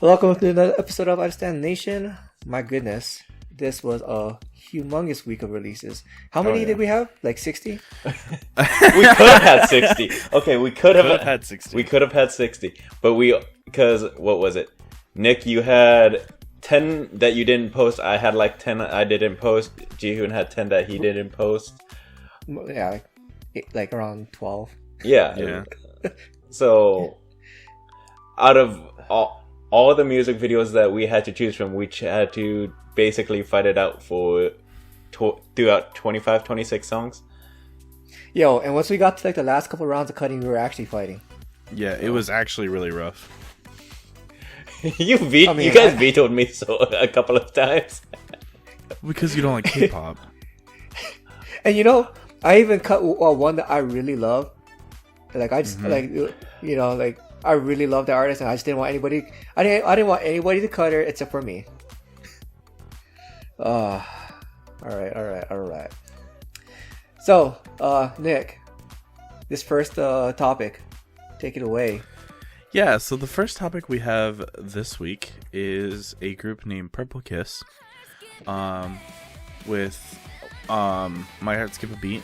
Welcome to another episode of Understand Nation. My goodness, this was a humongous week of releases. How many did we have? Like 60? We could have had 60. Okay, we could have had 60. We could have had 60. But because, what was it? Nick, you had 10 that you didn't post. I had like 10 I didn't post. Jihoon had 10 that he didn't post. Yeah, like around 12. Yeah. So, out of all the music videos that we had to choose from, we had to basically fight it out for throughout 25, 26 songs. Yo, and once we got to like the last couple rounds of cutting, we were actually fighting. Yeah, it was actually really rough. You guys vetoed me a couple of times. Because you don't like K-pop. And you know, I even cut one that I really love. Like I just like I really love the artist, and I just didn't want anybody. I didn't want anybody to cut her except for me. All right. So, Nick, this first topic, take it away. Yeah, so the first topic we have this week is a group named Purple Kiss, with My Heart Skip a Beat.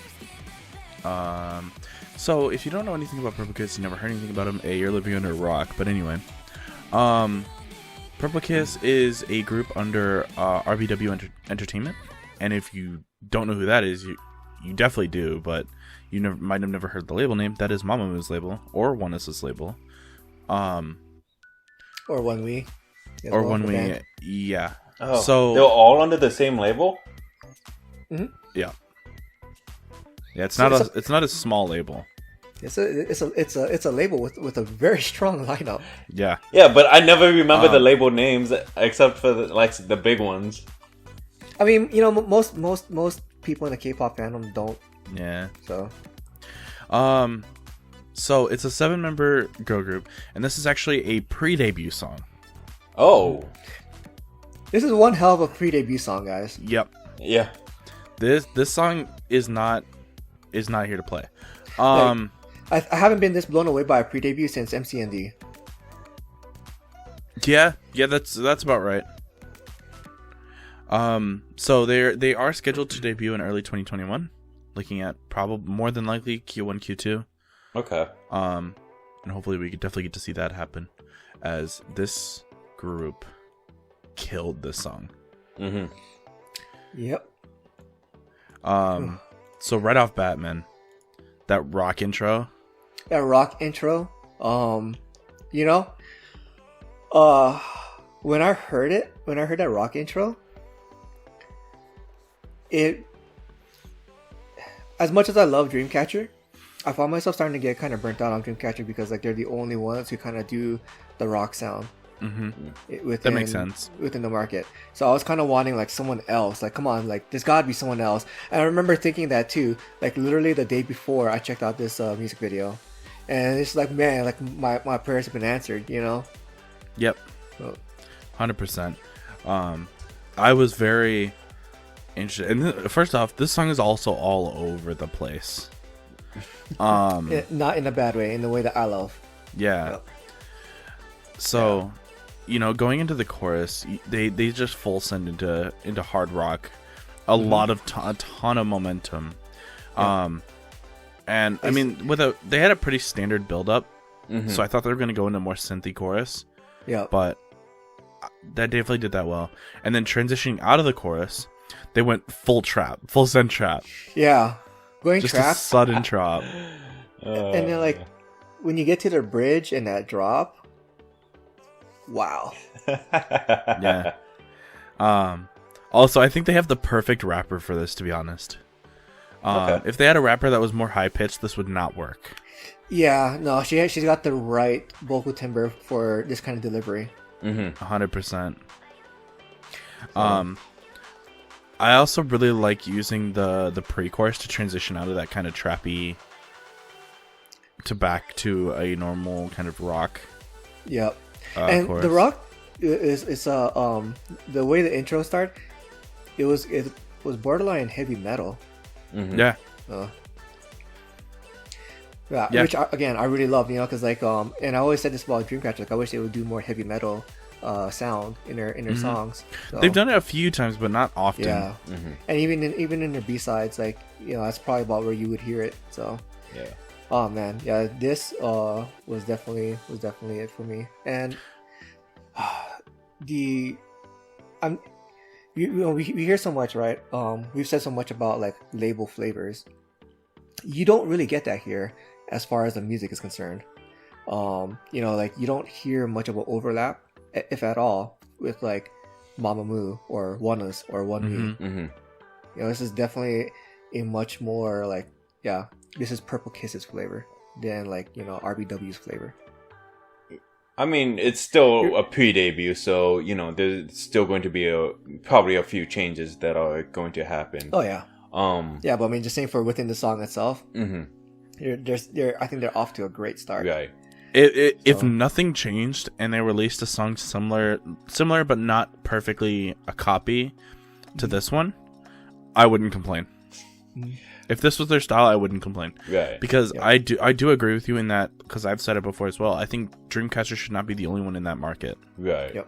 So if you don't know anything about Purple Kiss, you never heard anything about them, you're living under a rock. But anyway, Purple Kiss is a group under RBW Entertainment, and if you don't know who that is, you definitely do, but you might have never heard the label name. That is Mamamoo label, or Oneus's label, or One We, or One We, yeah. Oh, so they're all under the same label. Mm-hmm. Yeah. It's not a small label. It's a label with a very strong lineup. Yeah. Yeah, but I never remember the label names except for the big ones. I mean, you know, most people in the K-pop fandom don't. Yeah. So. So it's a 7-member girl group, and this is actually a pre-debut song. Oh. This is one hell of a pre-debut song, guys. Yep. Yeah. This song is not here to play. I haven't been this blown away by a pre-debut since MCND. Yeah, that's about right. So they are scheduled to debut in early 2021, looking at probably more than likely Q1, Q2. Okay. And hopefully we could definitely get to see that happen, as this group killed this song. Mm-hmm. Yep. So right off bat, man, that rock intro. You know, when I heard that rock intro, it, as much as I love Dreamcatcher, I found myself starting to get kind of burnt out on Dreamcatcher because like they're the only ones who kind of do the rock sound. Mm-hmm. That makes sense within the market. So I was kind of wanting like someone else. Like, come on, like there's gotta be someone else. And I remember thinking that too. Like literally the day before I checked out this music video, and it's like, man, like my prayers have been answered. You know. Yep. So. 100%. I was very interested. And first off, this song is also all over the place. Not in a bad way, in the way that I love. Yeah. Yep. So, you know, going into the chorus, they just full send into hard rock, a lot of a ton of momentum, and I mean they had a pretty standard build up, so I thought they were going to go into a more synthy chorus, but that definitely did that well. And then transitioning out of the chorus, they went full send trap, going just trap, a sudden trap, and then like when you get to the bridge and that drop. Wow. Yeah. Also, I think they have the perfect rapper for this, to be honest. If they had a rapper that was more high pitched, this would not work. Yeah, no, she's got the right vocal timbre for this kind of delivery. 100%. I also really like using the pre-chorus to transition out of that kind of trappy to back to a normal kind of rock. Yep. And chorus. the rock is the way the intro started. It was borderline heavy metal. Yeah. Yeah, which again I really love, you know, because like and I always said this about Dreamcatcher, like I wish they would do more heavy metal sound in their songs. So, they've done it a few times, but not often. Yeah, and even in their B-sides, like that's probably about where you would hear it. So yeah. Oh man, yeah, this was definitely it for me. And we hear so much, right? We've said so much about like label flavors. You don't really get that here as far as the music is concerned. Like you don't hear much of an overlap, if at all, with like Mamamoo or Oneus or One Me. This is definitely a much more like, this is Purple Kiss's flavor than like, RBW's flavor. I mean, it's still a pre-debut, so there's still going to be probably a few changes that are going to happen. Oh yeah. Yeah, but I mean, just saying for within the song itself, I think they're off to a great start. Right. If nothing changed and they released a song similar but not perfectly a copy to this one, I wouldn't complain. If this was their style, I wouldn't complain. Right. Because I do agree with you in that, because I've said it before as well. I think Dreamcatcher should not be the only one in that market. Right. Yep.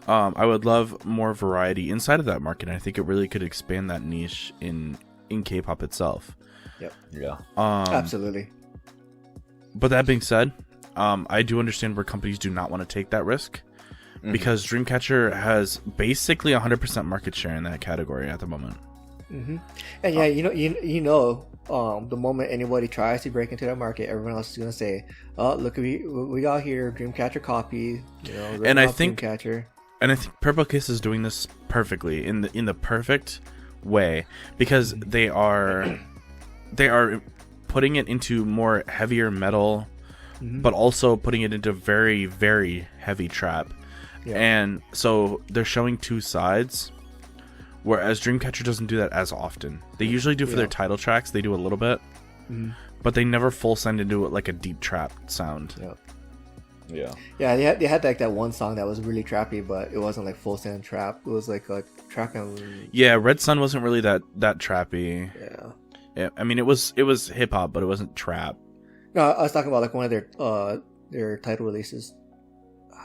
I would love more variety inside of that market. And I think it really could expand that niche in K-pop itself. Yep. Yeah. Absolutely. But that being said, I do understand where companies do not want to take that risk, because Dreamcatcher has basically 100% market share in that category at the moment. And yeah, the moment anybody tries to break into that market, everyone else is gonna say, "Oh, look, we got here Dreamcatcher copy." And I think Dreamcatcher. And I think Purple Kiss is doing this perfectly in the perfect way, because they are putting it into more heavier metal, but also putting it into very, very heavy trap. And so they're showing two sides, whereas Dreamcatcher doesn't do that as often. They usually do for their title tracks, they do a little bit, but they never full send into it like a deep trap sound. Yeah, they had like that one song that was really trappy, but it wasn't like full send trap. It was like a trap and Red Sun wasn't really that trappy. Yeah, I mean it was hip hop, but it wasn't trap. No, I was talking about like one of their title releases.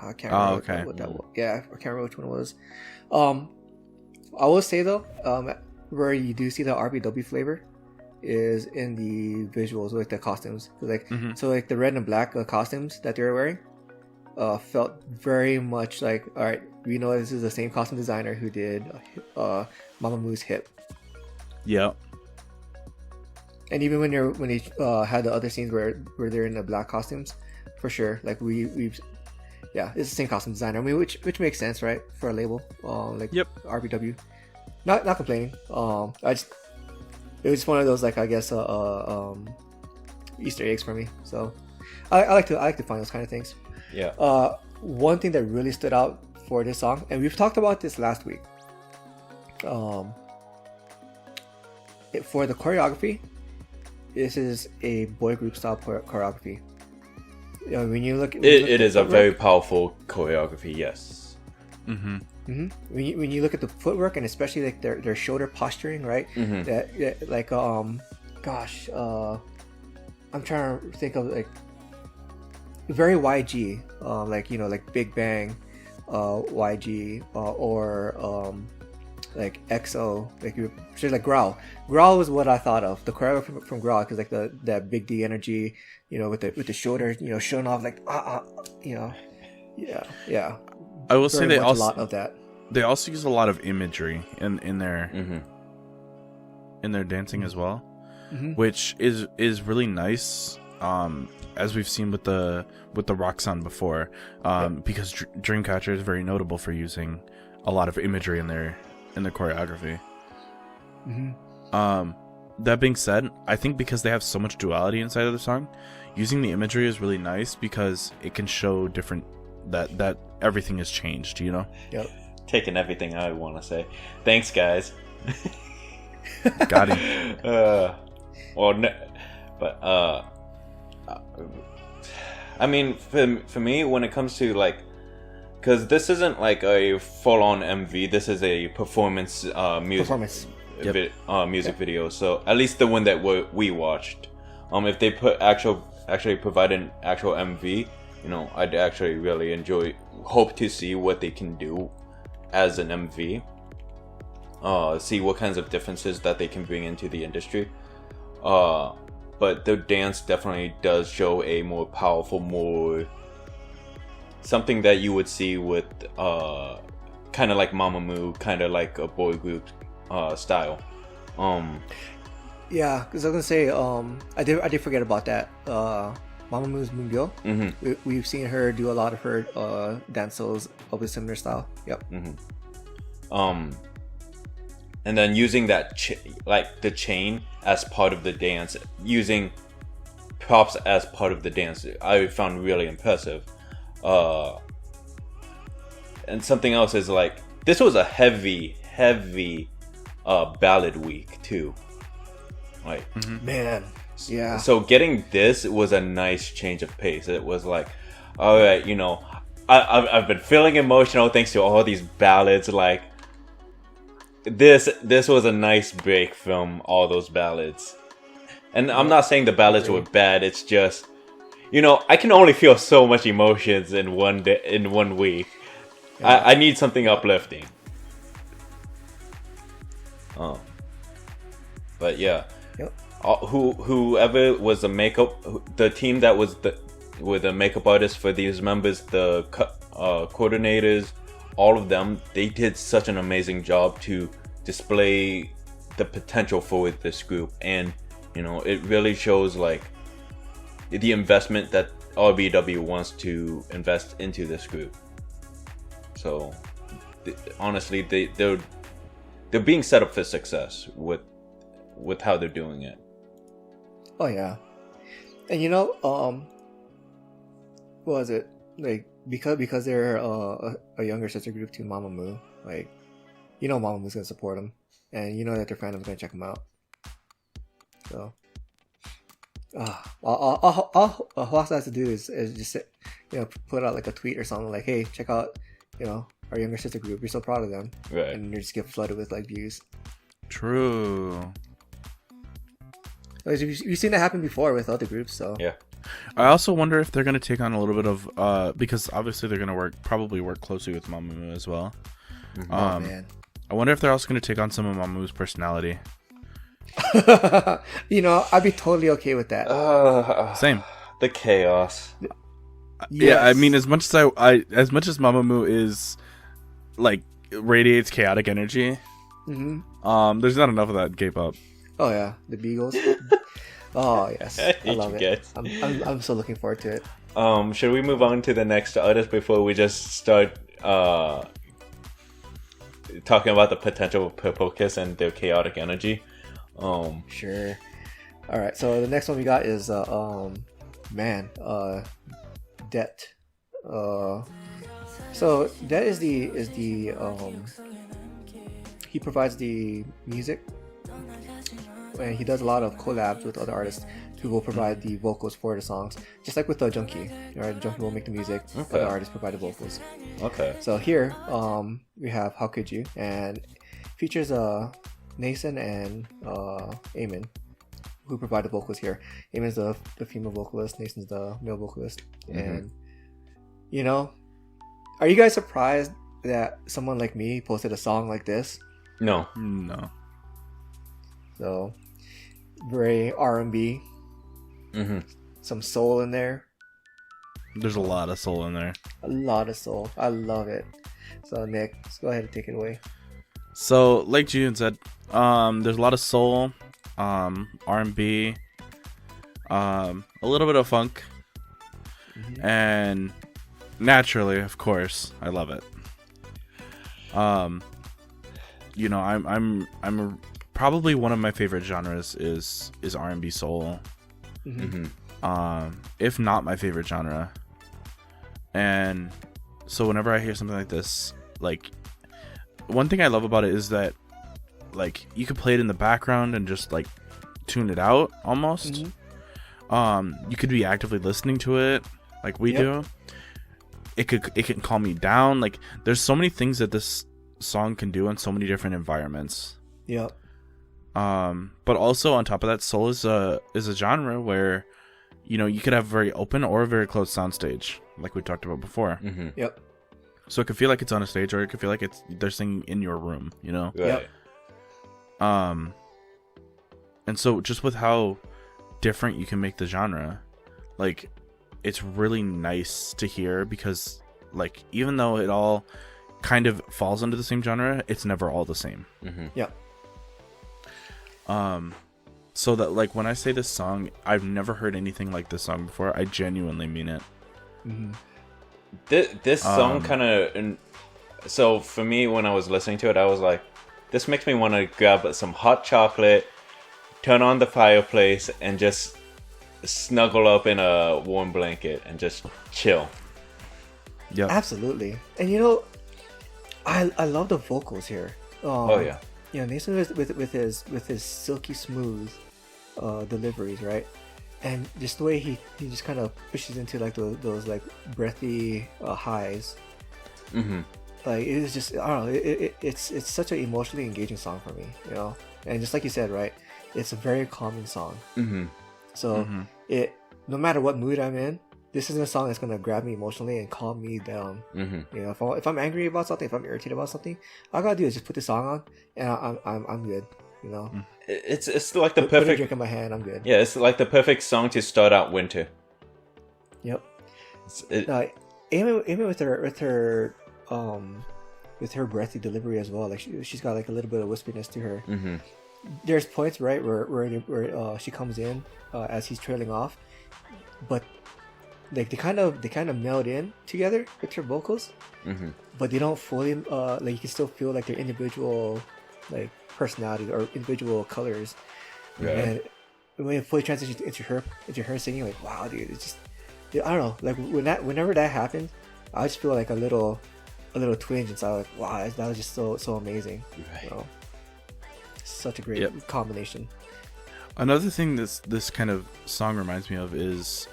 I can't remember what that was. Yeah, I can't remember which one it was. I will say though, where you do see the RBW flavor is in the visuals, like the costumes. So like the red and black costumes that they're wearing felt very much like, all right, we know this is the same costume designer who did Mamamoo's Hip. Yeah. And even when they had the other scenes where they're in the black costumes, for sure, like we've it's the same costume designer. I mean, which makes sense, right, for a label RBW. Not complaining. It was just one of those, like, I guess Easter eggs for me. So I like to find those kind of things. Yeah. One thing that really stood out for this song, and we've talked about this last week. For the choreography, this is a boy group style choreography. When you look, it is a very powerful choreography. Yes. When you look at the footwork, and especially like their shoulder posturing, right? That like I'm trying to think of like very YG, like Big Bang, YG, or like EXO, like Growl. Growl was what I thought of, the choreography from Growl, because like that Big D energy, with the shoulders, showing off, like yeah. I will say a lot of that. They also use a lot of imagery in their dancing as well, which is really nice. As we've seen with the rock sound before, because Dreamcatcher is very notable for using a lot of imagery in their choreography. That being said, I think because they have so much duality inside of the song, using the imagery is really nice, because it can show different that everything has changed. Yep. Taking everything I want to say. Thanks, guys. Got him. I mean, for me, when it comes to like, because this isn't like a full-on MV, this is a performance music video. So at least the one that we watched, if they actually provide an actual MV, I'd actually really hope to see what they can do as an MV. See what kinds of differences that they can bring into the industry. But the dance definitely does show a more powerful, more something that you would see with kind of like Mamamoo, kind of like a boy group style. Yeah, because I was gonna say I did forget about that. Mamamoo's Moonbyul. Mm-hmm. We've seen her do a lot of her dances of a similar style. Yep. Mm-hmm. And then using that the chain as part of the dance, using props as part of the dance, I found really impressive. And something else is like, this was a heavy ballad week too. Like, man, yeah. So getting this was a nice change of pace. It was like, all right, I've been feeling emotional thanks to all these ballads. Like, this was a nice break from all those ballads. And I'm not saying the ballads were bad. It's just, I can only feel so much emotions in one week. Yeah. I need something uplifting. But yeah. Yep. Whoever was the team that was with the makeup artists for these members, the coordinators, all of them, they did such an amazing job to display the potential for this group. And it really shows like the investment that RBW wants to invest into this group. So honestly, they're being set up for success with how they're doing it. Oh yeah. And what was it, like, because they're a younger sister group to Mamamoo, like, Mamamoo's gonna support them, and that their fandom's gonna check them out. So all Hwasa has to do is just put out like a tweet or something like, hey, check out our younger sister group, you're so proud of them, right? And you just get flooded with like views. True. You've seen that happen before with other groups, so yeah. I also wonder if they're going to take on a little bit of because obviously they're going to probably work closely with Mamamoo as well. Oh man, I wonder if they're also going to take on some of Mamamoo's personality. I'd be totally okay with that. Same. The chaos. Yes. Yeah, I mean, as much as Mamamoo is like radiates chaotic energy, there's not enough of that in K-pop. Oh yeah, the Beagles. Oh yes, I love it. I'm so looking forward to it. Should we move on to the next artist before we just start talking about the potential of Purple Kiss and their chaotic energy? Sure. All right. So the next one we got is Det. So Det is the he provides the music, and he does a lot of collabs with other artists who will provide the vocals for the songs, just like with the Junkie. Right, Junkie will make the music, other artists provide the vocals. Okay. So here, we have How Could You, and features Nason and Eamon, who provide the vocals here. Eamon's the female vocalist, Nason's the male vocalist, and are you guys surprised that someone like me posted a song like this? No. So very R&B, some soul in there. There's a lot of soul in there. A lot of soul. I love it. So Nick, let's go ahead and take it away. So like June said, there's a lot of soul, R&B, a little bit of funk, and naturally, of course, I love it. I'm probably one of my favorite genres is R&B soul. If not my favorite genre. And so whenever I hear something like this, like, one thing I love about it is that, like, you could play it in the background and just like tune it out almost. You could be actively listening to it like we do. It can calm me down. Like, there's so many things that this song can do in so many different environments. But also on top of that, soul is a genre where you could have very open or a very closed soundstage. like we talked about before. Mm-hmm. Yep. So it could feel like it's on a stage, or it could feel like they're singing in your room, you know? Right. Yep. And so just with how different you can make the genre, like, it's really nice to hear, because, like, even though it all kind of falls under the same genre, it's never all the same. Mm-hmm. Yep. So that, like, when I say this song, I've never heard anything like this song before. I genuinely mean it. Mm-hmm. This song kind of... So for me, when I was listening to it, I was like, this makes me want to grab some hot chocolate, turn on the fireplace, and just snuggle up in a warm blanket and just chill. Yeah, Absolutely. And you know, I love the vocals here. Oh yeah. You know, Nathan with his silky smooth deliveries, right? And just the way he just kind of pushes into like those like breathy highs. Mm-hmm. Like, it is just, I don't know, it's such an emotionally engaging song for me, you know. And just like you said, right, it's a very calming song. Mm-hmm. So it, no matter what mood I'm in, this is a song that's gonna grab me emotionally and calm me down. Mm-hmm. You know, if I'm angry about something, if I'm irritated about something, all I gotta do is just put this song on, and I'm good. You know, It's like the put a perfect... drink in my hand, I'm good. Yeah, it's like the perfect song to start out winter. Yep. It, Amy with her breathy delivery as well. Like she's got like a little bit of wispiness to her. mm-hmm. There's points, right, where she comes in as he's trailing off, but like they kind of meld in together with her vocals, Mm-hmm. but they don't fully like, you can still feel like their individual like personality or individual colors. Right. And when it fully transitions into her singing, like, wow, dude, it's just, I don't know, like whenever that happens, I just feel like a little twinge inside, like, wow, that was just so amazing. Right. You know? Such a great combination. Another thing this kind of song reminds me of is,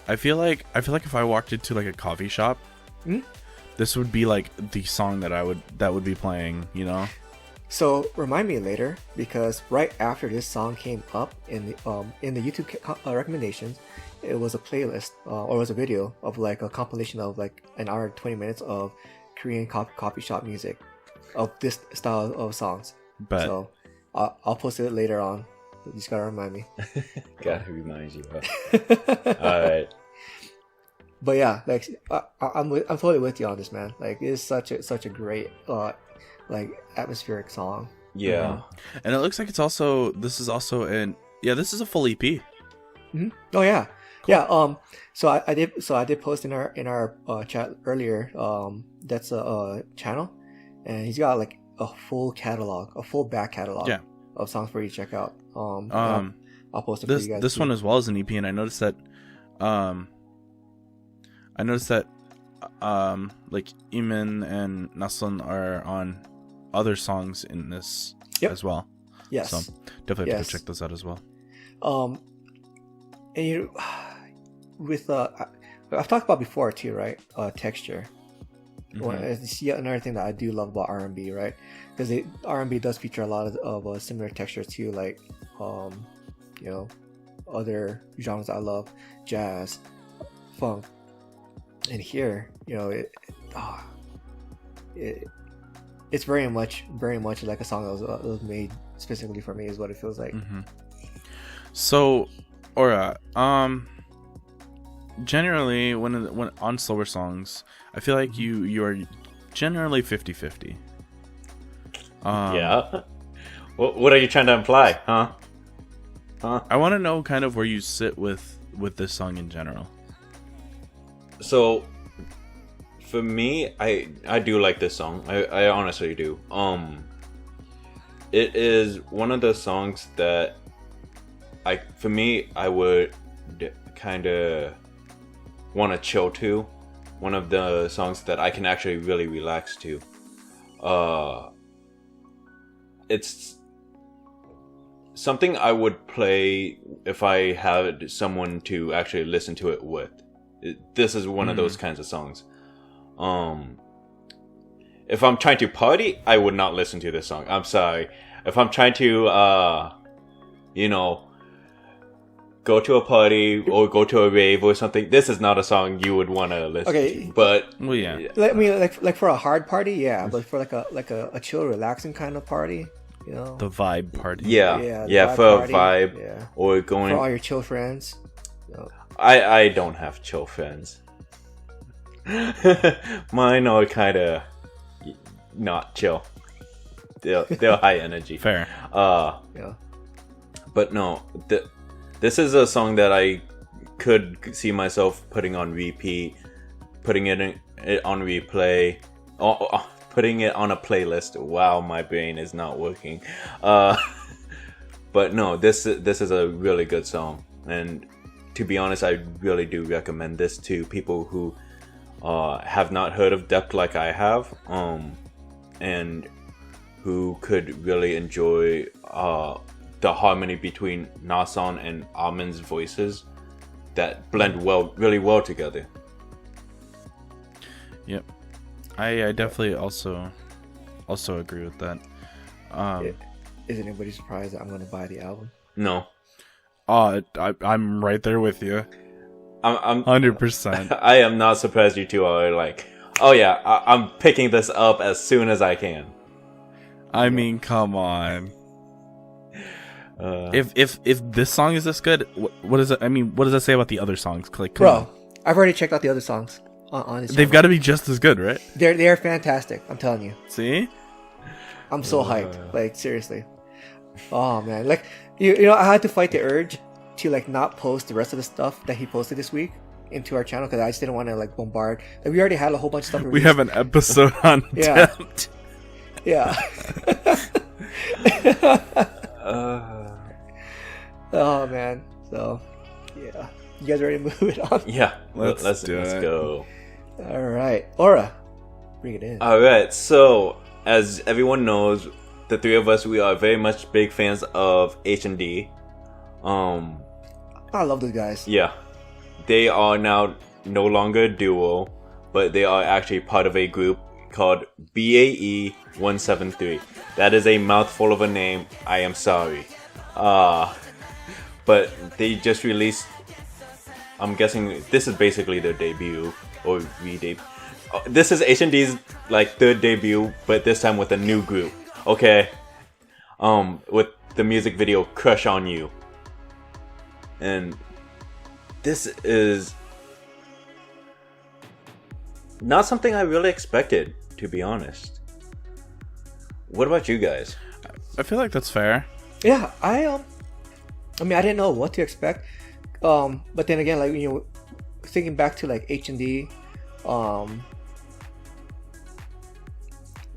I feel like if I walked into like a coffee shop, this would be like the song that would be playing, you know. So remind me later, because right after this song came up in the YouTube recommendations, it was a playlist or it was a video of like a compilation of like an hour and 20 minutes of Korean coffee shop music of this style of songs. But So I'll post it later on. You just gotta remind me. Gotta remind you. All right. But yeah, like I'm totally with you on this, man. Like, it's such a great like atmospheric song. Yeah. and it looks like this is a full EP. Mm-hmm. Oh yeah, yeah. So I did post in our chat earlier. That's a channel, and he's got like a full back catalog of songs for you to check out. I'll post it for you guys. This one as well as an EP, and I noticed that like Imin and Nasun are on other songs in this as well. Yes. So definitely have to go check those out as well. And you, with I've talked about before too, right? Texture. It's yet another thing that I do love about R&B, right? Because R&B does feature a lot of similar textures to like you know, other genres I love, jazz, funk, and here, you know, it's very much like a song that was made specifically for me, is what it feels like. So, Aura, generally when on slower songs, I feel like you are generally 50-50. Yeah. What are you trying to imply, huh? I want to know kind of where you sit with this song in general. So, for me, I do like this song. I honestly do. It is one of the songs that I would kind of want to chill to. One of the songs that I can actually really relax to. It's something I would play if I had someone to actually listen to it with. This is one of those kinds of songs. If I'm trying to party, I would not listen to this song. I'm sorry. If I'm trying to, go to a party or go to a rave or something, this is not a song you would want to listen to. But well, yeah. I mean, like for a hard party, yeah, but for like a chill, relaxing kind of party, you know, the vibe party. Yeah, for a vibe, or going for all your chill friends. No. I don't have chill friends. Mine are kind of not chill. They're high energy. Fair. Yeah. But no, this is a song that I could see myself putting on repeat, putting it on replay, putting it on a playlist. Wow, my brain is not working. But no, this is a really good song, and to be honest, I really do recommend this to people who have not heard of Depth like I have, and who could really enjoy the harmony between Nason and Amin's voices that blend really well together. Yep, I definitely also agree with that. Is anybody surprised that I'm going to buy the album? No. I'm right there with you. I'm 100%. I am not surprised you two are like, oh yeah, I'm picking this up as soon as I can. I mean, come on. If this song is this good, what is it? I mean, what does that say about the other songs? Like, bro, I've already checked out the other songs. On They've got to be just as good, right? They're fantastic. I'm telling you. See, I'm so hyped. Like, seriously. Oh man, like you know, I had to fight the urge to like not post the rest of the stuff that he posted this week into our channel because I just didn't want to like bombard. Like, we already had a whole bunch of stuff. We have an episode on Depth. Yeah. Oh man. So yeah, you guys ready to move it on? Yeah, let's go. All right, Aura, bring it in. All right, so as everyone knows, the three of us, we are very much big fans of H&D. I love those guys. Yeah, they are now no longer a duo, but they are actually part of a group called BAE 173. That is a mouthful of a name. I am sorry. But they just released, I'm guessing this is basically their debut or re-debut. This is H&D's like third debut, but this time with a new group. Okay, with the music video "Crush on You," and this is not something I really expected, to be honest. What about you guys? I feel like that's fair. Yeah, I mean, I didn't know what to expect, but then again, like, you know, thinking back to like H&D,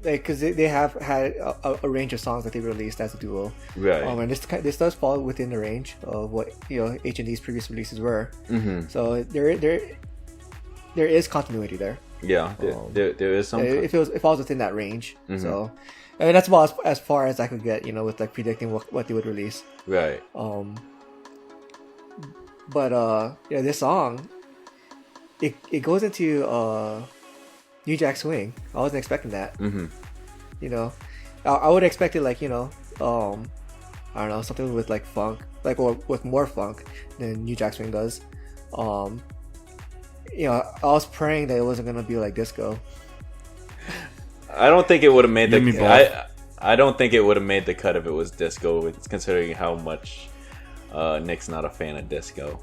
like, because they have had a range of songs that they released as a duo, right? And this does fall within the range of what, you know, H&D's previous releases were. Mm-hmm. So there is continuity there. Yeah, there is some. It falls within that range. Mm-hmm. So, and that's about as far as I could get, you know, with like predicting what they would release. Right. But yeah, this song, it goes into New Jack Swing. I wasn't expecting that. Mm-hmm. You know, I would have expected, like, you know, I don't know, something with like funk, like, or with more funk than New Jack Swing does. You know, I was praying that it wasn't gonna be like disco. I don't think it would have made the. I don't think it would have made the cut if it was disco, considering how much Nick's not a fan of disco.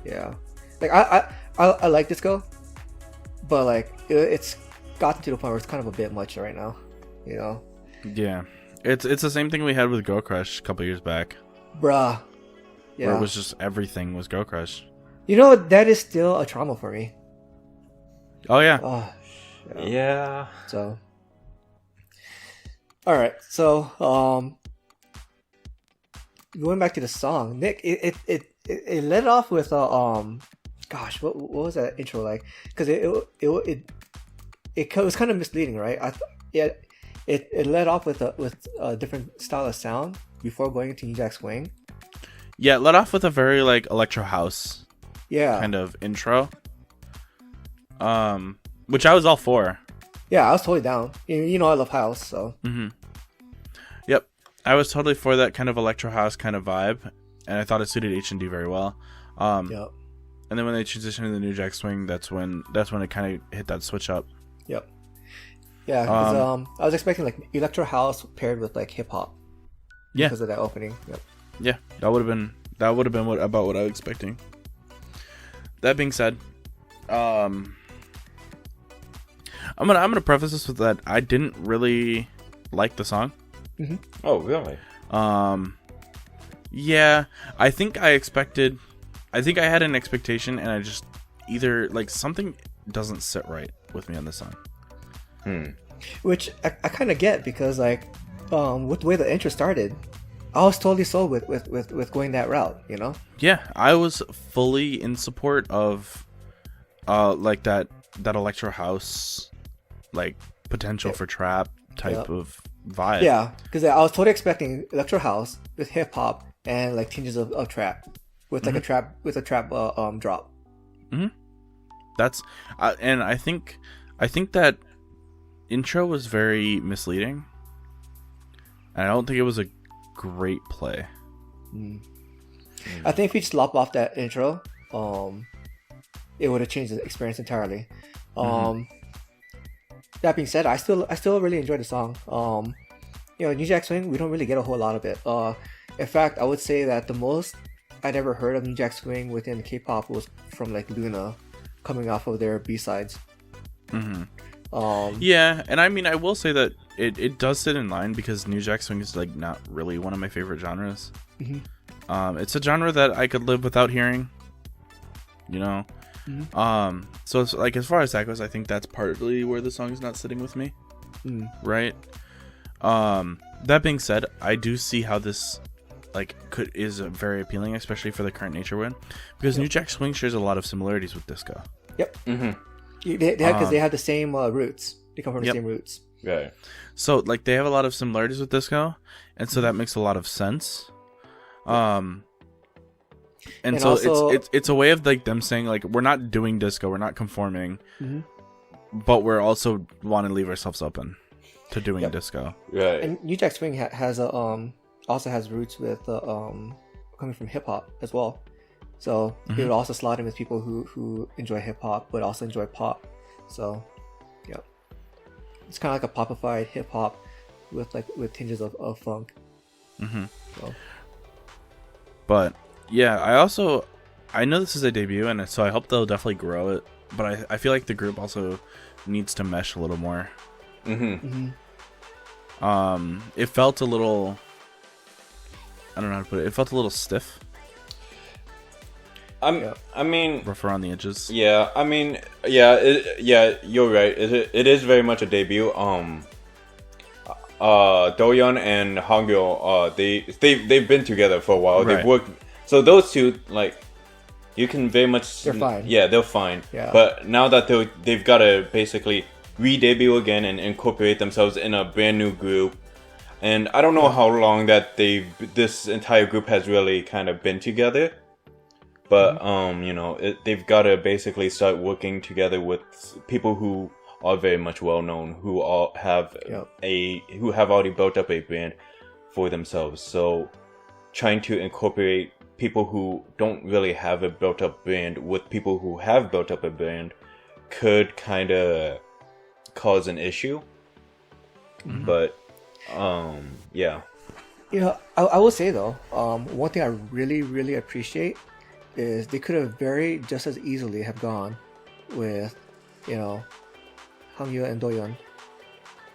Yeah, like I like disco, but like it's gotten to the point where it's kind of a bit much right now, you know. Yeah, it's the same thing we had with Girl Crush a couple years back, bruh. Yeah, where it was just everything was Girl Crush. You know, that is still a trauma for me. Oh yeah. Oh, yeah. So, all right. So, going back to the song, Nick, it led off with gosh, what was that intro like? Because it was kind of misleading, right? It led off with a different style of sound before going into New Jack Swing. Yeah, it led off with a very like electro house. Yeah. Kind of intro. Which I was all for. Yeah, I was totally down. You know I love house, so. Mm-hmm. Yep. I was totally for that kind of electro house kind of vibe. and I thought it suited H&D very well. Yep. And then when they transitioned to the New Jack Swing, that's when it kind of hit that switch up. Yep. Yeah, because I was expecting like electro house paired with like hip hop. Yeah. Because of that opening. Yep. Yeah, that would have been about what I was expecting. That being said, I'm gonna preface this with that I didn't really like the song. Mm-hmm. Oh, really? Yeah, I think I had an expectation, and I just either like something doesn't sit right with me on this song. Which I kind of get, because like with the way the intro started, I was totally sold with going that route, you know? Yeah, I was fully in support of like that electro house like potential for trap type of vibe. Yeah, because I was totally expecting electro house with hip hop and like tinges of trap with like a trap drop. Mm-hmm. That's and I think that intro was very misleading, and I don't think it was a great play. I think if we just lop off that intro, it would have changed the experience entirely. That being said, I still really enjoy the song. New Jack Swing, we don't really get a whole lot of it. In fact, I would say that the most I'd ever heard of New Jack Swing within K-pop was from like Luna, coming off of their B-sides. Yeah, and I mean, I will say that it does sit in line, because New Jack Swing is like not really one of my favorite genres. It's a genre that I could live without hearing, you know. So it's like, as far as that goes, I think that's partly where the song is not sitting with me. Right. That being said, I do see how this is very appealing, especially for the current nature win, because New Jack Swing shares a lot of similarities with disco. Yep. Because they have the same roots. They come from the same roots. Right. So like they have a lot of similarities with disco, and so that makes a lot of sense. And so also, it's a way of like them saying like, we're not doing disco, we're not conforming, but we're also want to leave ourselves open to doing disco. Right. And New Jack Swing has a also has roots with coming from hip hop as well. So it would also slot in with people who enjoy hip hop but also enjoy pop. So yeah, it's kind of like a popified hip hop with tinges of funk. So. But yeah, I know this is a debut, and so I hope they'll definitely grow it. But I feel like the group also needs to mesh a little more. It felt a little, I don't know how to put it. It felt a little stiff. I mean, rough around the edges. Yeah, I mean, you're right. It is very much a debut. Doyeon and Hangul, they've been together for a while. Right. They've worked. So those two, like, you can very much. They're fine. Yeah, they're fine. Yeah. But now that they've got to basically re-debut again and incorporate themselves in a brand new group, and I don't know how long that this entire group has really kind of been together. But they've got to basically start working together with people who are very much well known, who have already built up a brand for themselves. So trying to incorporate people who don't really have a built up brand with people who have built up a brand could kind of cause an issue. But yeah. I will say though, one thing I really, really appreciate is they could have just as easily have gone with, Hangul and Doyeon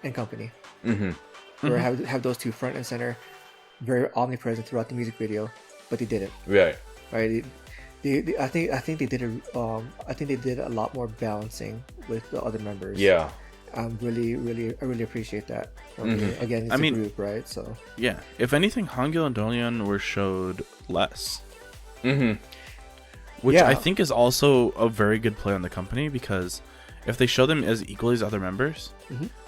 and company. Or have those two front and center, very omnipresent throughout the music video, but they didn't. Right. They I think they did a lot more balancing with the other members. Yeah. I really appreciate that. Again, it's a group, right? So yeah. If anything, Hangul and Doyeon were showed less. Which I think is also a very good play on the company, because if they show them as equally as other members,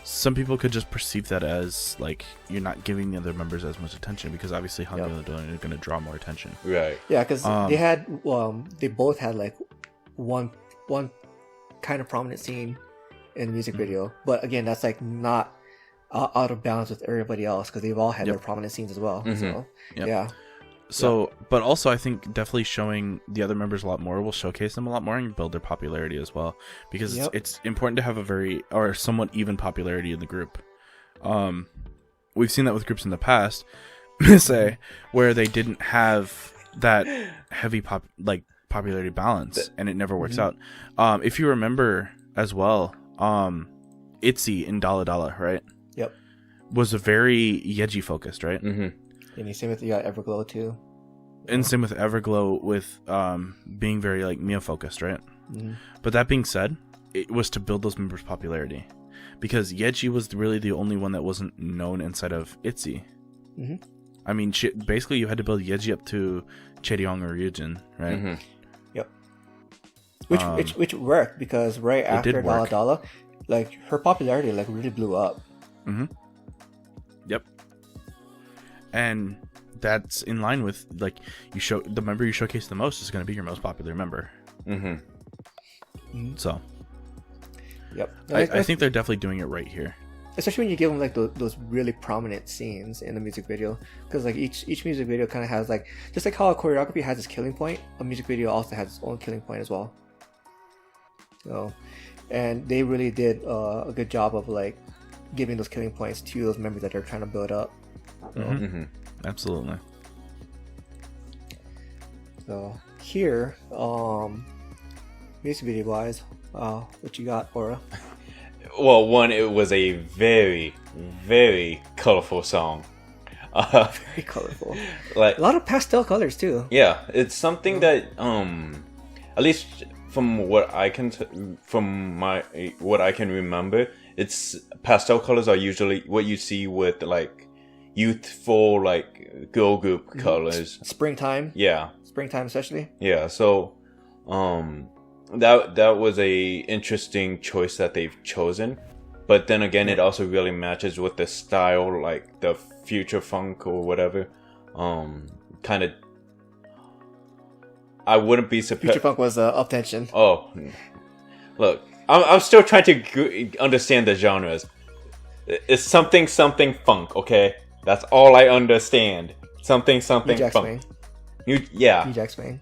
some people could just perceive that as like you're not giving the other members as much attention, because obviously Hangul and Doyeon are going to draw more attention. Right. Yeah, because they both had like one kind of prominent scene in the music video, but again, that's like not out of balance with everybody else, because they've all had their prominent scenes as well. So yeah. So, but also I think definitely showing the other members a lot more will showcase them a lot more and build their popularity as well, because it's important to have a very or somewhat even popularity in the group. We've seen that with groups in the past, say, where they didn't have that heavy popularity balance, and it never works out. If you remember as well, ITZY in Dalla Dalla, right? Yep. Was a very Yeji focused, right? And you same with Everglow too. And same with Everglow with being very like Mia focused, right? But that being said, it was to build those members' popularity, because Yeji was really the only one that wasn't known inside of ITZY. I mean, basically you had to build Yeji up to Chaeryeong or Ryujin, right? Yep. Which worked, because right after Dalla Dalla, like her popularity like really blew up. Yep. And that's in line with like the member you showcase the most is going to be your most popular member. So. Yep. I think they're definitely doing it right here. Especially when you give them like those really prominent scenes in the music video, because like each music video kind of has like, just like how a choreography has its killing point, a music video also has its own killing point as well. So, and they really did a good job of like giving those killing points to those members that they're trying to build up. Absolutely. So here, music video wise, what you got, Aura? Well, one, it was a very, very colorful song. Very colorful. Like a lot of pastel colors too. Yeah, it's something that at least from what I can what I can remember, it's pastel colors are usually what you see with like youthful like girl group colors. Springtime. Yeah. Springtime especially. Yeah, so that was a interesting choice that they've chosen. But then again, it also really matches with the style, like the future funk or whatever. Kind of, I wouldn't be surprised. Future funk was Up Tension. Oh, look, I'm still trying to understand the genres. It's something funk, okay? That's all I understand. Something funk. New Jack Swing,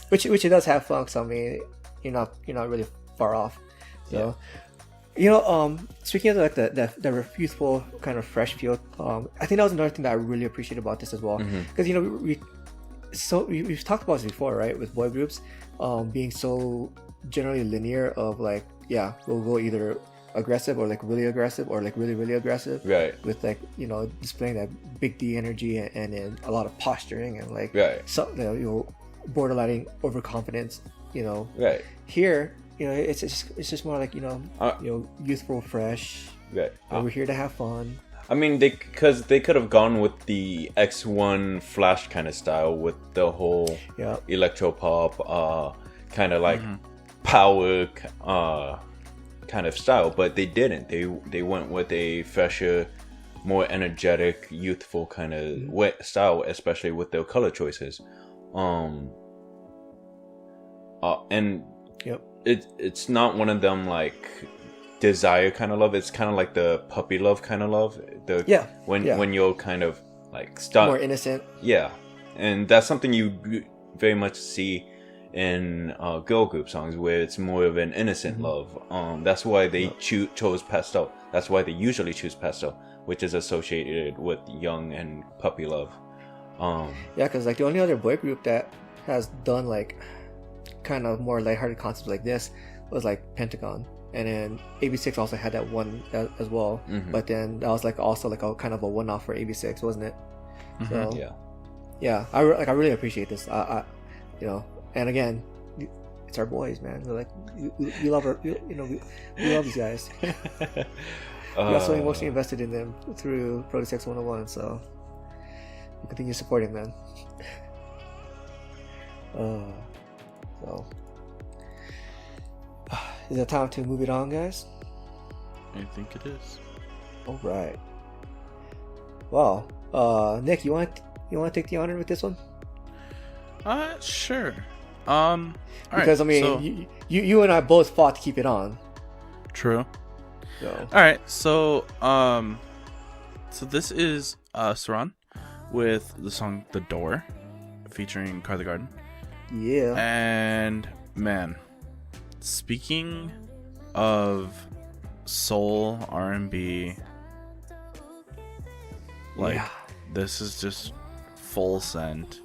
which it does have funk. So I mean, you're not really far off. So. Yeah. You know, speaking of like the youthful kind of fresh feel, I think that was another thing that I really appreciate about this as well, because you know we've talked about this before, right? With boy groups, being so generally linear of like, yeah, we'll go either aggressive or like really aggressive or like really really aggressive, right? With like, you know, displaying that big D energy and then a lot of posturing and like borderlining overconfidence, you know, right here. You know, it's just more like, you know, youthful, fresh. Right. We're here to have fun. I mean, because they could have gone with the X1 Flash kind of style with the whole electro pop, kind of like power kind of style, but they didn't. They went with a fresher, more energetic, youthful kind of style, especially with their color choices. And it's not one of them like desire kind of love. It's kind of like the puppy love kind of love. When you're kind of like more innocent. Yeah, and that's something you very much see in girl group songs, where it's more of an innocent love. That's why they chose pastel. That's why they usually choose pastel, which is associated with young and puppy love. Because like the only other boy group that has done like kind of more lighthearted concepts like this was like Pentagon, and then AB6 also had that one as well, but then that was like also like a kind of a one-off for AB6, wasn't it? So I really appreciate this. I you know, and again, it's our boys, man. We're like we love our, we love these guys. We're also emotionally invested in them through Project X 101, so we'll continue supporting them. So, is it time to move it on, guys? I think it is. All right. Well, Nick, you want to take the honor with this one? Sure. Because I mean, so, you and I both fought to keep it on. True. So. All right. So this is Saran with the song "The Door." featuring Car the Garden. Yeah. And man, speaking of soul R&B, like this is just full send.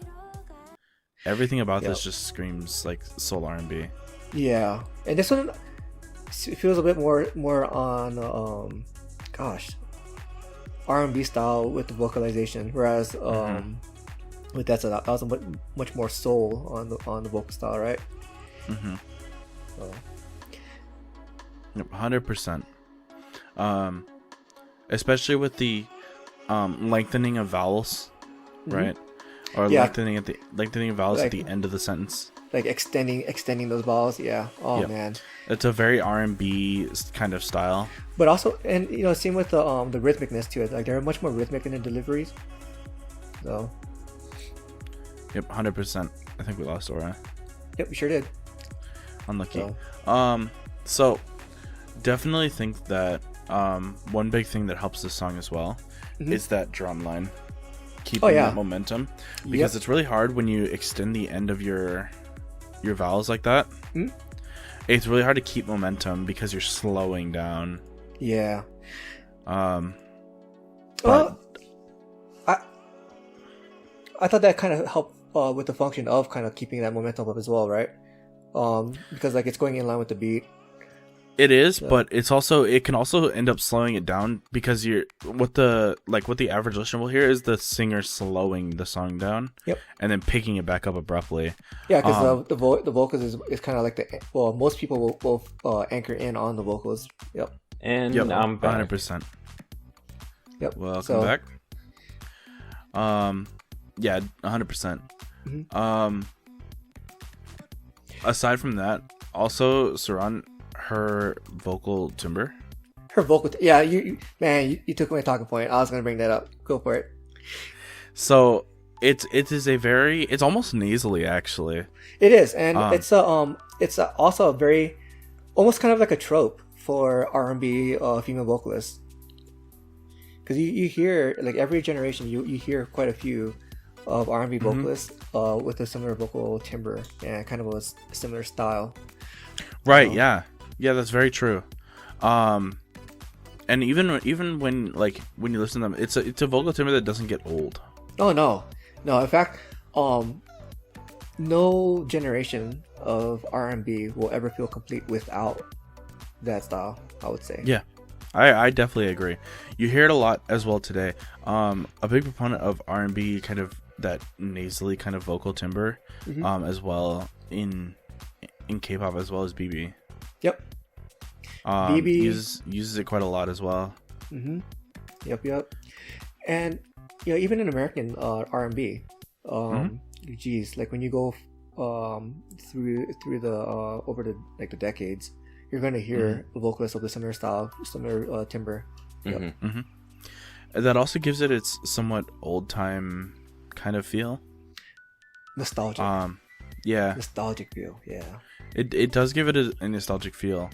Everything about this just screams like soul R&B. Yeah, and this one feels a bit more on R&B style with the vocalization, whereas with that was much more soul on the vocal style, right? So. 100%. Especially with the lengthening of vowels, right? Or lengthening of vowels at the end of the sentence. Like extending those vowels, yeah. Oh man, it's a very R&B kind of style. But also, and same with the rhythmicness to it. Like they're much more rhythmic in their deliveries. So. Yep, 100%. I think we lost Aura. Yep, we sure did. Unlucky. So definitely think that one big thing that helps this song as well is that drum line, keeping that momentum, because it's really hard when you extend the end of your vowels like that. It's really hard to keep momentum because you're slowing down. Yeah. But I thought that kind of helped with the function of kind of keeping that momentum up as well, right? Because like it's going in line with the beat. It is, but it can also end up slowing it down because what the average listener will hear is the singer slowing the song down, and then picking it back up abruptly. Yeah, because the vocals is kind of like most people will anchor in on the vocals. Yep. And I'm back. 100%. Yep. Welcome back. Yeah, 100%. Aside from that, also Saran, her vocal timbre. You took my talking point. I was gonna bring that up. Go for it. So it is it's almost nasally actually. It is, and it's also a very almost kind of like a trope for R&B female vocalists, because you hear like every generation you hear quite a few of R&B vocalists with a similar vocal timbre and kind of a similar style. Right. Yeah, that's very true. And even when you listen to them, it's a vocal timbre that doesn't get old. Oh no. In fact, no generation of R&B will ever feel complete without that style, I would say. Yeah, I definitely agree. You hear it a lot as well today. A big proponent of R&B, kind of that nasally kind of vocal timbre, as well in K-pop, as well as BB. Yep. BB uses it quite a lot as well. Yep. And even in American R&B, geez, like when you go through the over the decades, you're going to hear a vocalist of the similar style, similar timbre. Yep. And that also gives it its somewhat old time kind of feel. Nostalgic. Yeah. Nostalgic feel. Yeah. It does give it a nostalgic feel.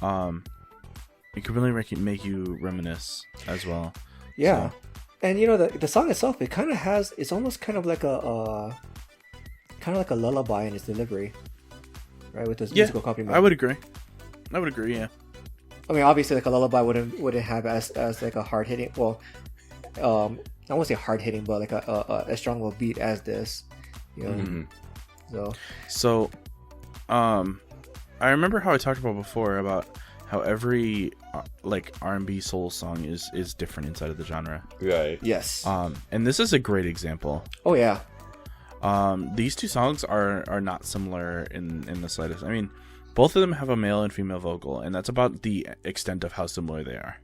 It could really make you reminisce as well. Yeah. So. And the song itself, it kind of has, it's almost kind of like a lullaby in its delivery, right? With this musical accompaniment. I would agree. Yeah. I mean, obviously, like a lullaby wouldn't have as like a hard hitting. Well, I won't say hard hitting, but like a strong little beat as this. So, I remember how I talked about before about how every like R&B soul song is different inside of the genre. Right. Yes. And this is a great example. Oh yeah. These two songs are not similar in the slightest. I mean, both of them have a male and female vocal, and that's about the extent of how similar they are.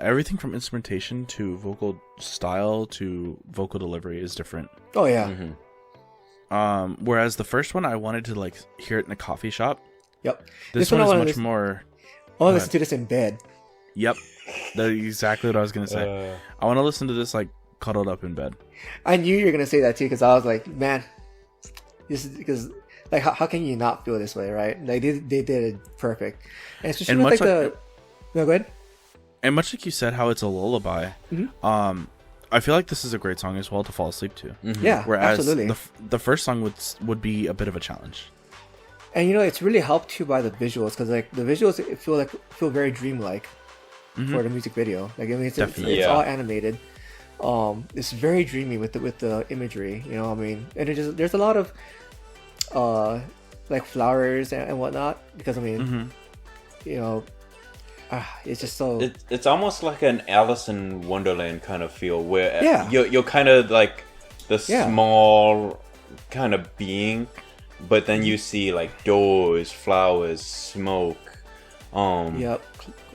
Everything from instrumentation to vocal style to vocal delivery is different. Oh yeah. Whereas the first one, I wanted to like hear it in a coffee shop. Yep. This one is much more. I want to listen to this in bed. Yep. That's exactly what I was gonna say. I want to listen to this like cuddled up in bed. I knew you were gonna say that too, because I was like, man, this is because like how can you not feel this way, right? Like they did it perfect, and especially with no, go ahead. And much like you said, how it's a lullaby. I feel like this is a great song as well to fall asleep to. Yeah, Whereas absolutely. the first song would be a bit of a challenge. And it's really helped too by the visuals, because like the visuals feel very dreamlike for the music video. Like it's all animated. It's very dreamy with the imagery. And there's a lot of like flowers and whatnot, because it's just so. It's almost like an Alice in Wonderland kind of feel, where you're kind of like the small kind of being, but then you see like doors, flowers, smoke.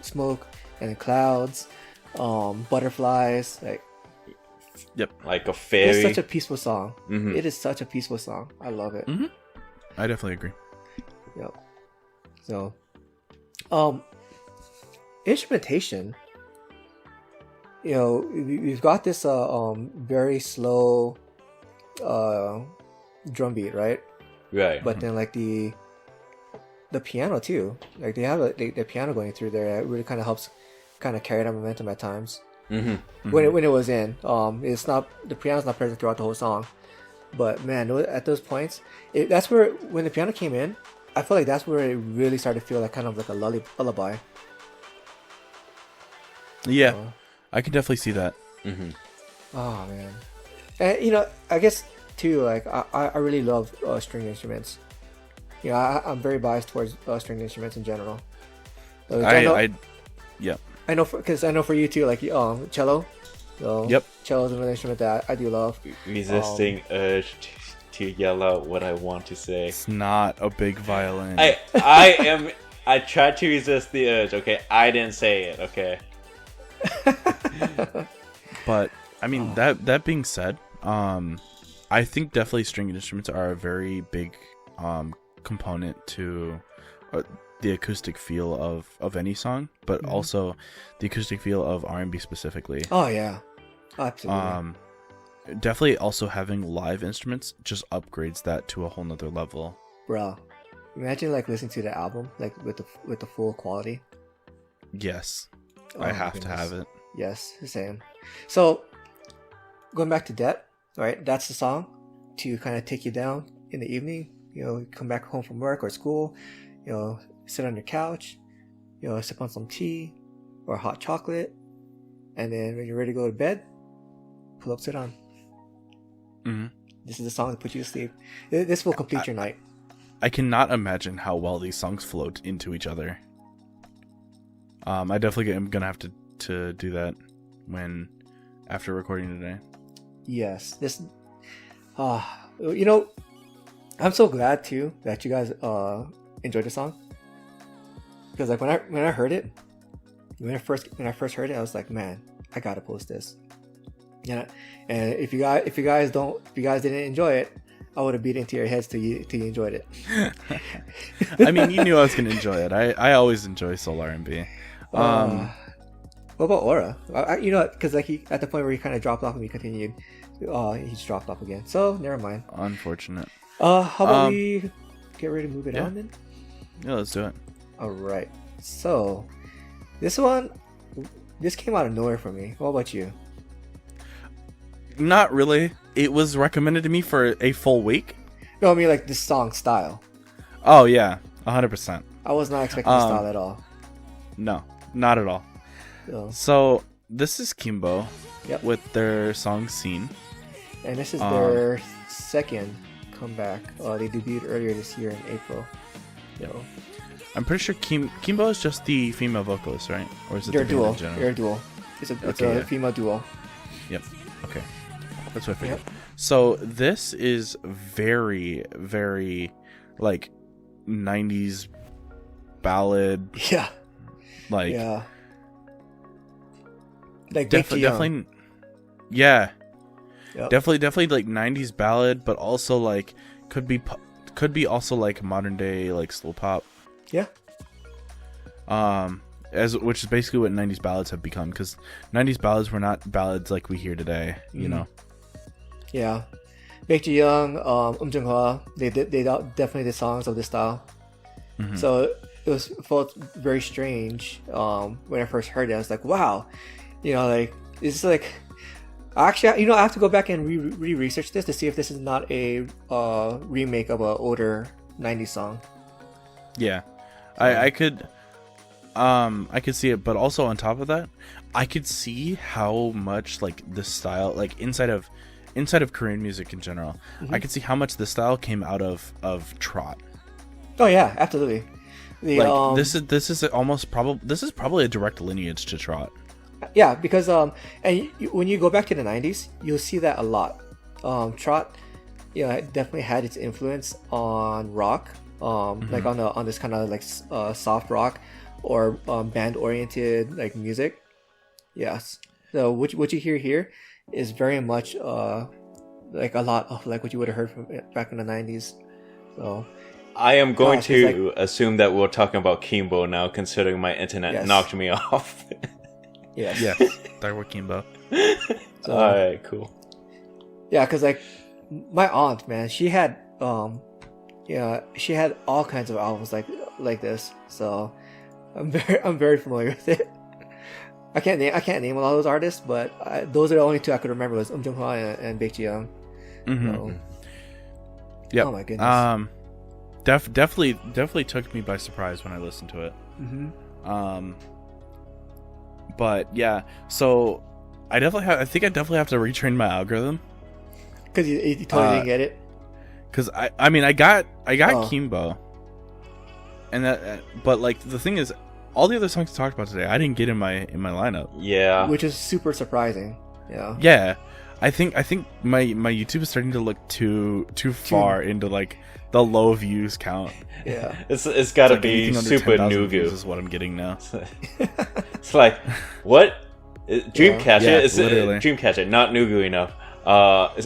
Smoke and clouds, butterflies, like a fairy. It's such a peaceful song. It is such a peaceful song. I love it. I definitely agree. Yep. So, instrumentation. We've got this very slow drum beat, right? Right. But then like the piano too. Like they have the piano going through there. It really kind of helps carry that momentum at times. When it was in, it's not, the piano's not present throughout the whole song, but man, at those points, that's where, when the piano came in, I feel like that's where it really started to feel like kind of like a lullaby. Yeah, I can definitely see that. Oh man, and I guess too, like I really love string instruments. I'm very biased towards string instruments in general. I know for you too, like cello. So cello is another instrument that I do love. Resisting urge to yell out what I want to say. It's not a big violin. I tried to resist the urge. Okay, I didn't say it. Okay. But I mean, that being said, I think definitely string instruments are a very big component to the acoustic feel of any song, but also the acoustic feel of R&B specifically. Oh yeah, absolutely. Definitely also having live instruments just upgrades that to a whole nother level. Bro, imagine like listening to the album like with the full quality. Yes, I have to have it. Yes, same. So going back to Debt, right? That's the song to kind of take you down in the evening. Come back home from work or school. Sit on your couch. Sip on some tea or hot chocolate, and then when you're ready to go to bed, pull up, sit on. This is the song to put you to sleep. This will complete your night. I cannot imagine how well these songs float into each other. I definitely am gonna have to do that after recording today. Yes, this. I'm so glad too that you guys enjoyed the song, because like when I heard it, when I first heard it, I was like, man, I gotta post this. And if you guys didn't enjoy it, I would have beat it into your heads till you enjoyed it. I mean, you knew I was gonna enjoy it. I always enjoy soul R&B. What about Aura? Because like at the point where he kind of dropped off and we continued, he just dropped off again. So never mind. Unfortunate. How about we get ready to move it on then? Yeah, let's do it. All right. So this came out of nowhere for me. What about you? Not really. It was recommended to me for a full week. No, I mean like this song style. Oh yeah, 100%. I was not expecting the style at all. No, not at all. So this is Kimbo with their song Scene. And this is their second comeback. They debuted earlier this year in April. I'm pretty sure Kimbo is just the female vocalist, right? Or is it They're a duo. They're a duo. It's a female duo. Yep. Okay. That's what I figured. Yep. So this is very, very like 90s ballad. Yeah. Like definitely. Yeah. Yep. Definitely like 90s ballad, but also like could be also like modern day like slow pop. Yeah. Which is basically what 90s ballads have become, because 90s ballads were not ballads like we hear today, you know. Yeah. Baek Ji-young, Jung-hwa, they definitely did songs of this style. So it felt very strange when I first heard it. I was like, wow, like it's like Actually, I have to go back and research this to see if this is not a remake of an older '90s song. Yeah, I could see it, but also on top of that, I could see how much like the style, like inside of Korean music in general, I could see how much the style came out of trot. Oh yeah, absolutely. This is probably a direct lineage to trot. Yeah, because when you go back to the '90s, you'll see that a lot. Trot, it definitely had its influence on rock, like on this kind of like soft rock or band oriented like music. Yes. So what you hear here is very much like a lot of like what you would have heard from back in the '90s. So I am going to assume that we're talking about Kimbo now, considering my internet knocked me off. Yes. Yeah. Talk about Kimbo. So, all right, cool. Yeah, because like my aunt, man, she had she had all kinds of albums like this. So I'm very familiar with it. I can't name a lot of those artists, but those are the only two I could remember was Jung-hwa and Baek Ji-young. So, yeah. Oh my goodness. Definitely took me by surprise when I listened to it. But yeah, so I think I definitely have to retrain my algorithm because you totally didn't get it. Because I mean I got Kimbo, and that, but like the thing is, all the other songs we talked about today, I didn't get in my lineup. Yeah, which is super surprising. Yeah. Yeah, I think my YouTube is starting to look too far into like the low views count. Yeah, it's got to be super Nugu. Is what I'm getting now. It's like what? Dreamcatcher? Yeah, It's literally. Dreamcatcher, not Nugu enough.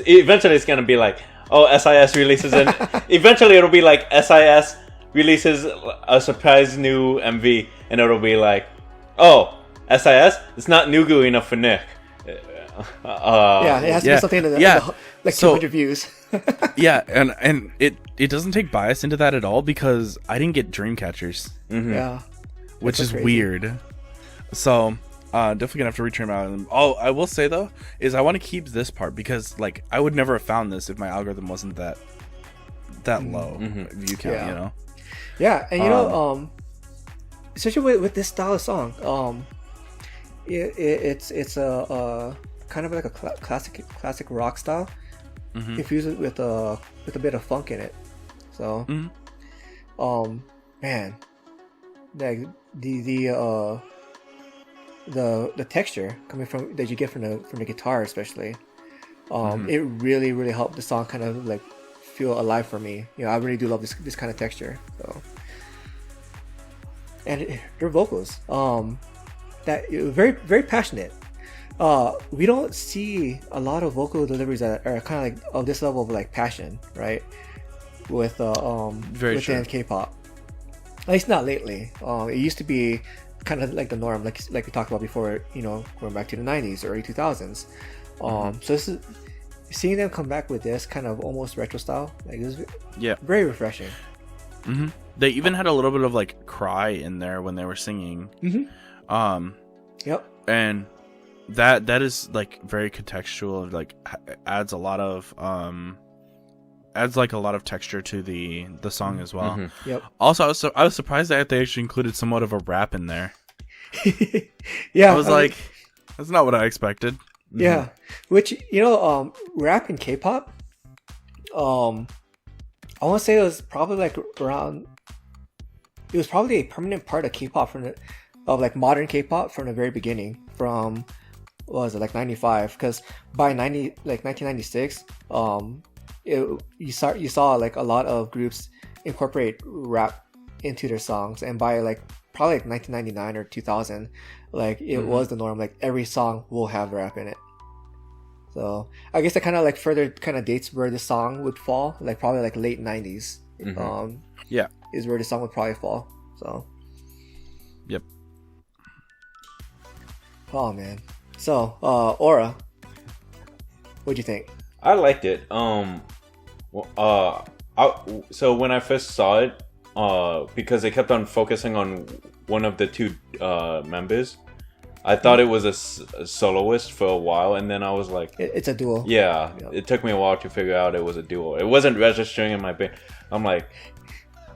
Eventually it's gonna be like, oh, SIS releases, and eventually it'll be like SIS releases a surprise new MV, and it'll be like, oh, SIS, it's not Nugu enough for Nick. Yeah, it has to be something like 200 views. Yeah, and it doesn't take bias into that at all because I didn't get Dreamcatchers. Yeah, which is weird. So definitely gonna have to retrain my algorithm. Oh, I will say though is I want to keep this part because like I would never have found this if my algorithm wasn't that low view count. Yeah, and especially with this style of song, it's a kind of like a classic rock style. Infused it with a bit of funk in it. So, man, like the texture coming from that you get from the guitar, especially, it really helped the song kind of like feel alive for me. I really do love this kind of texture. So, and their vocals, that very passionate. We don't see a lot of vocal deliveries that are kind of like of this level of like passion, right? With within K-pop, at least not lately. It used to be kind of like the norm, like we talked about before. Going back to the '90s, early 2000s. So this is seeing them come back with this kind of almost retro style. Like it was very refreshing. They even had a little bit of like cry in there when they were singing. Yep. And that is like very contextual. Like adds a lot of texture to the song as well. Yep. Also, I was surprised that they actually included somewhat of a rap in there. Yeah. I was like, that's not what I expected. Yeah. Which rap in K-pop, I want to say it was probably like around. It was probably a permanent part of K-pop of like modern K-pop from the very beginning. From what was it, like 95? Because by 1996, you saw like a lot of groups incorporate rap into their songs, and by like probably like 1999 or 2000, like it was the norm. Like every song will have rap in it. So I guess that kind of like further kind of dates where the song would fall, like probably like late 90s. Is where the song would probably fall. So yep. Oh man. So Aura, what'd you think? I liked it. So when I first saw it, because they kept on focusing on one of the two members, I thought it was a soloist for a while, and then I was like, it's a duo. Yeah, it took me a while to figure out it was a duo. It wasn't registering in my brain. I'm like,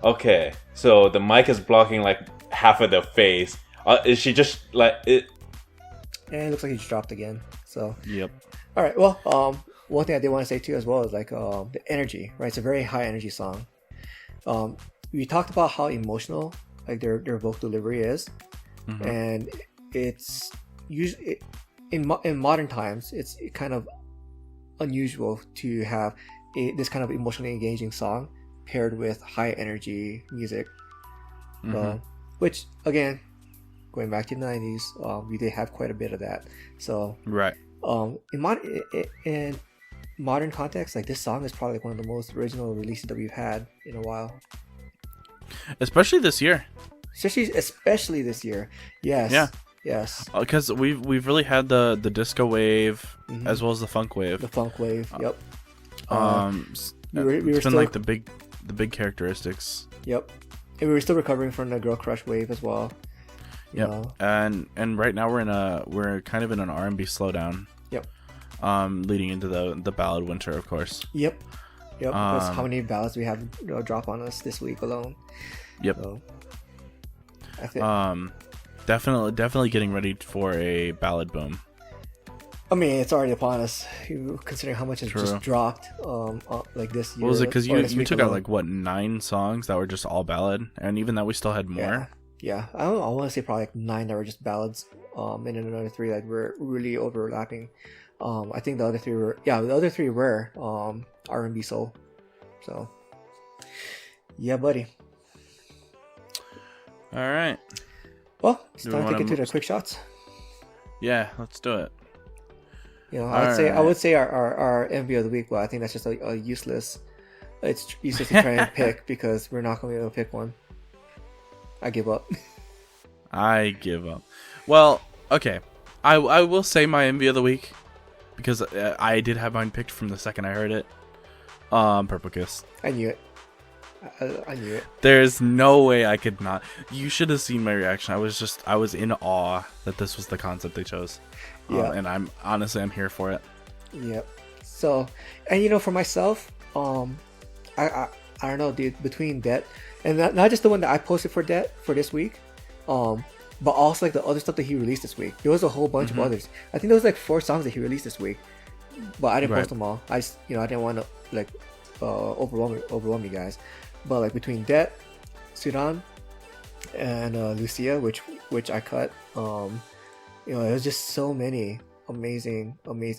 okay, so the mic is blocking like half of the face. Is she just like it? And it looks like he dropped again. So yep. All right. Well, one thing I did want to say too as well is like the energy. Right, it's a very high energy song. We talked about how emotional like their vocal delivery is, and it's usually in modern times it's kind of unusual to have this kind of emotionally engaging song paired with high energy music, which again, going back to the 90s, we did have quite a bit of that. So right, in modern context, like this song is probably like one of the most original releases that we've had in a while, especially this year. Especially this year. Yes. Yeah. Yes. Because we've really had the disco wave as well as the funk wave. The funk wave. Yep. It's been still, like the big characteristics. Yep. And we were still recovering from the girl crush wave as well. Yep. And right now we're kind of in an R&B slowdown. Yep. Leading into the ballad winter, of course. Yep. That's how many ballads we have drop on us this week alone. Yep. So, I think, definitely getting ready for a ballad boom. I mean, it's already upon us, considering how much has just dropped like this year. What was it? Because you took out like what 9 songs that were just all ballad, and even that we still had more. Yeah. I want to say probably like 9 that were just ballads, and then another 3 that were really overlapping. I think the other 3 were R&B soul. So yeah, buddy. All right. Well, it's time to get to the quick shots. Yeah, let's do it. I would say our MV of the week. Well, I think that's just a useless. It's useless to try and pick because we're not going to be able to pick one. I give up. I give up. Well, okay. I will say my MV of the week because I did have mine picked from the second I heard it. Purple Kiss. I knew it. I knew it. There's no way I could not. You should have seen my reaction. I was in awe that this was the concept they chose. Yeah. And I'm here for it. Yep. So, and for myself, I don't know, dude, between that and not just the one that I posted for that for this week, but also like the other stuff that he released this week. There was a whole bunch of others. I think there was like 4 songs that he released this week, but I didn't post them all. I didn't want to like overwhelm you guys. But like between Det, Sudan, and Lucia, which I cut, it was just so many amazing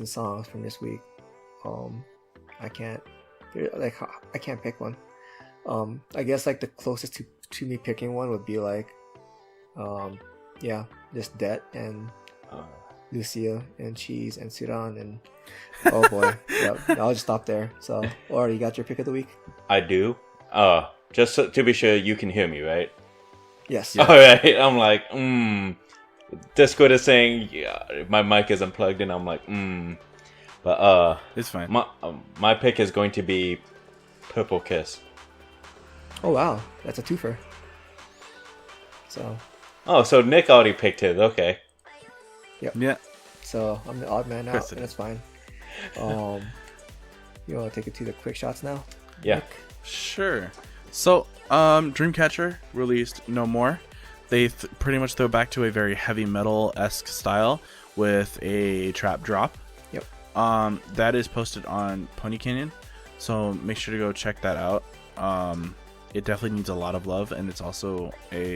songs from this week. I can't pick one. I guess like the closest to me picking one would be like, just Det and Lucia and Cheese and Sudan and oh boy, I'll just stop there. So, or you got your pick of the week? I do. Just to be sure, you can hear me, right? Yes. All right. I'm like, Discord is saying my mic is unplugged, and I'm like, but it's fine. My pick is going to be Purple Kiss. Oh wow, that's a twofer. So. Oh, so Nick already picked his. Okay. Yep. Yeah. So I'm the odd man out, and it's fine. You want to take it to the quick shots now? Yeah. Nick? Sure. So, Dreamcatcher released No More. They pretty much throw back to a very heavy metal-esque style with a trap drop. Yep. That is posted on Pony Canyon, so make sure to go check that out. It definitely needs a lot of love, and it's also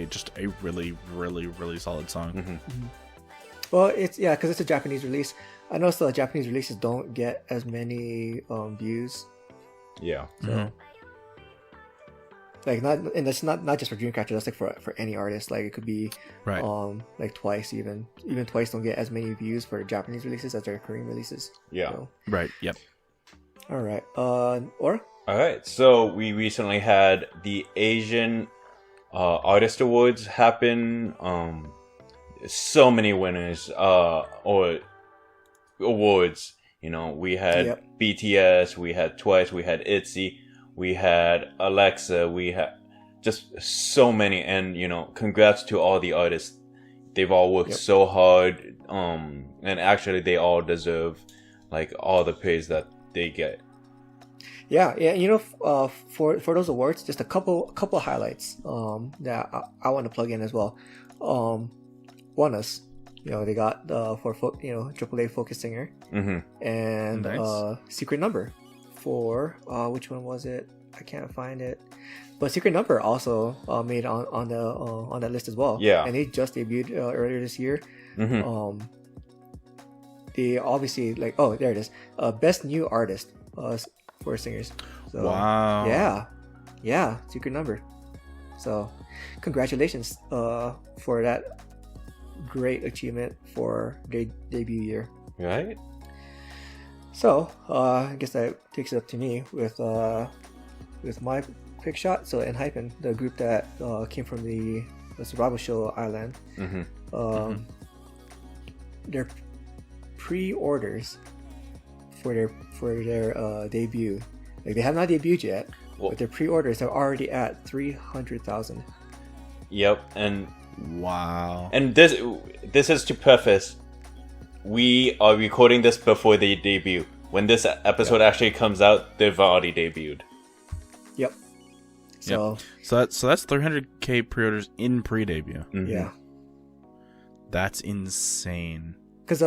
just a really, really, really solid song. Mm-hmm. Well, because it's a Japanese release. I noticed the Japanese releases don't get as many views. Yeah. So, like and that's not just for Dreamcatcher. That's like for any artist. Like it could be like Twice even Twice don't get as many views for Japanese releases as their Korean releases. Yeah. So. Right. Yep. All right. Or. All right. So we recently had the Asian Artist Awards happen. So many winners or awards. We had BTS, we had Twice, we had ITZY, we had Alexa, we had just so many. And congrats to all the artists they've all worked so hard, and actually they all deserve like all the praise that they get. Yeah, you know, for those awards, just a couple highlights that I want to plug in as well. ONEUS, you know, they got for AAA Focus Singer, and Nice. Secret Number for which one was it? I can't find it. But Secret Number also made on that list as well. Yeah, and they just debuted earlier this year. They obviously there it is. Best New Artist for singers. So, wow. Yeah, Secret Number. So, congratulations for that great achievement for their debut year. Right. So, I guess that takes it up to me with my pick shot. So, Enhypen, the group that came from the survival show Island, their pre-orders for their debut, like they have not debuted yet, but their pre-orders are already at 300,000. Yep, and wow. And this is to preface. We are recording this before they debut. When this episode actually comes out, they've already debuted. Yep. So that's 300K pre-orders in pre-debut. Yeah. That's insane. Because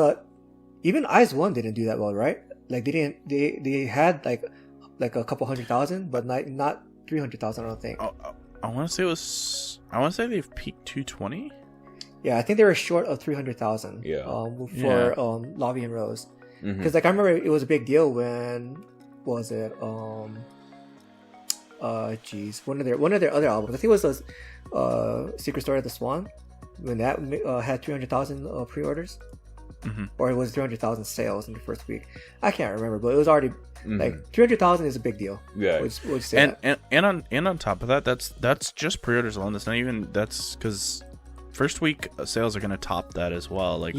even Eyes One didn't do that well, right? Like they had like a couple 100,000, but not 300,000. I don't think. I want to say they've peaked 220. Yeah, I think they were short of 300,000. Yeah. For Lavi and Rose, because like I remember it was a big deal when was it one of their other albums. I think it was Secret Story of the Swan, when that had 300,000 pre-orders. Or it was 300,000 sales in the first week. I can't remember, but it was already like 300,000 is a big deal. Yeah, we'll say and on top of that, that's just pre-orders alone. That's not even because first week sales are gonna top that as well. Like,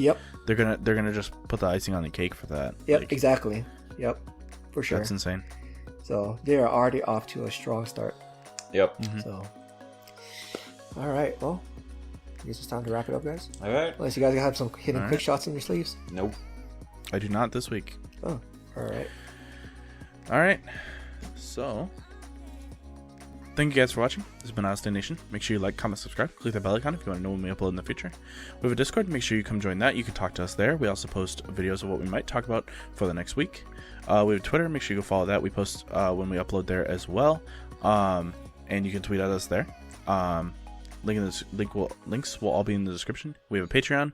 they're gonna just put the icing on the cake for that. Yep, like, exactly. Yep, for sure. That's insane. So they are already off to a strong start. Yep. So, all right, well, I guess it's time to wrap it up, guys. All right. Unless you guys have some hidden quick shots in your sleeves. Nope. I do not this week. Oh, all right. So, thank you guys for watching. This has been Austin Nation. Make sure you like, comment, subscribe. Click the bell icon if you want to know when we upload in the future. We have a Discord. Make sure you come join that. You can talk to us there. We also post videos of what we might talk about for the next week. We have Twitter. Make sure you go follow that. We post when we upload there as well. And you can tweet at us there. Links will all be in the description. We have a Patreon.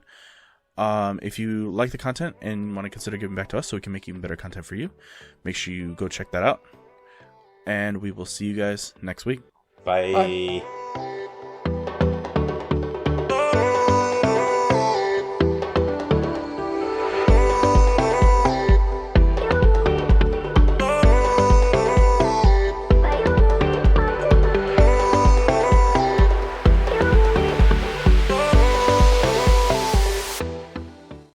If you like the content and want to consider giving back to us so we can make even better content for you, make sure you go check that out. And we will see you guys next week. Bye.